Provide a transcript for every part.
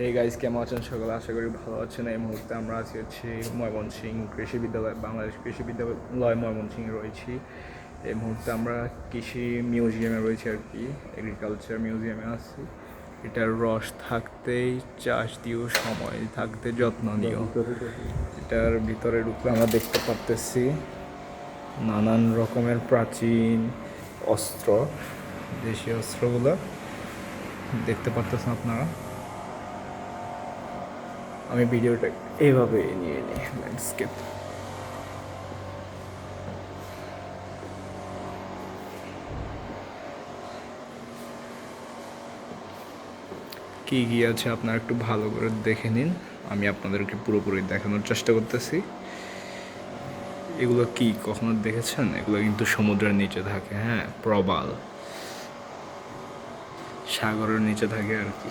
Hey guys, কেমন আছেন সকলে? আশা করি ভালো আছেন। এই মুহূর্তে আমরা আছি ময়মনসিংহ কৃষি বিদ্যালয়, বাংলাদেশ কৃষি বিদ্যালয় ময়মনসিংহে রয়েছি। এই মুহূর্তে আমরা কৃষি মিউজিয়ামে রয়েছি আর কি, এগ্রিকালচার মিউজিয়ামে আছি। এটার রস থাকতেই চাষ দিও, সময় থাকতে যত্ন নিও। এটার ভিতরে ঢুকলে আমরা দেখতে পারতেছি নানান রকমের প্রাচীন অস্ত্র, দেশীয় অস্ত্রগুলো দেখতে পারতেছেন আপনারা। আমি ভিডিওটা এইভাবে নিয়ে নিই, ল্যান্ডস্কেপ। কী কী আছে আপনারা একটু ভালো করে দেখে নিন, আমি আপনাদেরকে পুরোপুরি দেখানোর চেষ্টা করতেছি। এগুলো কি কখনো দেখেছেন? এগুলো কিন্তু সমুদ্রের নিচে থাকে, হ্যাঁ, প্রবাল সাগরের নিচে থাকে আর কি,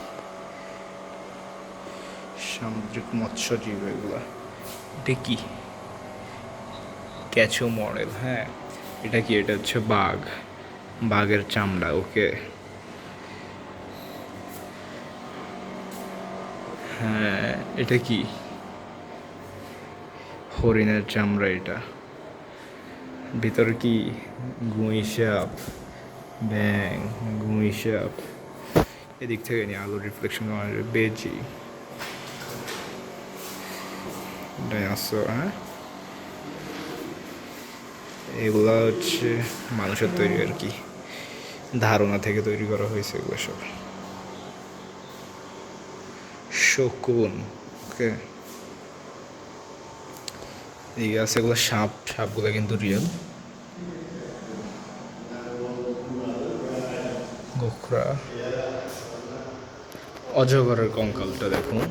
সামুদ্রিক মৎস্যজীব এগুলো। এটা কি? ক্যাচো মডেল, হ্যাঁ। এটা কি? এটা হচ্ছে বাঘ, বাঘের চামড়া। ওকে, হ্যাঁ। এটা কি? হরিণের চামড়া। এটা ভিতরে কি? গুই সাপ, ব্যাং, গুই সাপ। এদিক থেকে নিয়ে আলোর রিফ্লেকশন বেজি, ডাইনোসর। হ্যাঁ, এগুলা হচ্ছে মানুষের তৈরি আর কি, ধারণা থেকে তৈরি করা হয়েছে এগুলো সব। শকুন, ওকে। এই আছে এগুলো সাপ, সাপগুলো কিন্তু রিয়েল। গোখরা, অজগরের কঙ্কালটা দেখুন,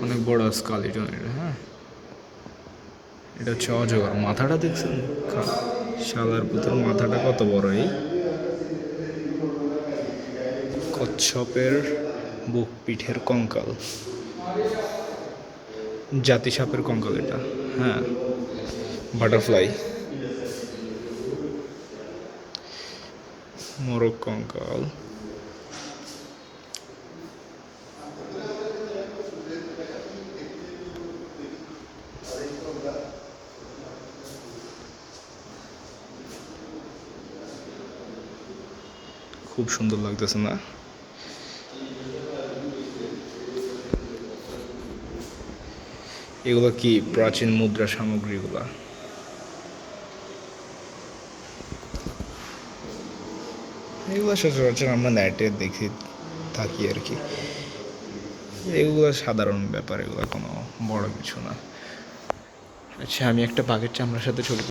অনেক বড় স্কাল এটা। হ্যাঁ, এটা হচ্ছে অজগর। মাথাটা দেখছেন? শালার পুতুর মাথাটা কত বড়! এই কচ্ছপের বুক পিঠের কঙ্কাল, জাতি সাপের কঙ্কাল এটা। হ্যাঁ, বাটারফ্লাই, মোরগ কঙ্কাল। খুব সুন্দর লাগতেছে না? এগুলো কি? প্রাচীন মুদ্রা সামগ্রীগুলা। এগুলো সচরাচর আমরা নেটে দেখে থাকি আর কি। এগুলো সাধারণ ব্যাপার, এগুলো কোনো বড় কিছু না। আচ্ছা, আমি একটা বাঘের চামড়ার সাথে ছবি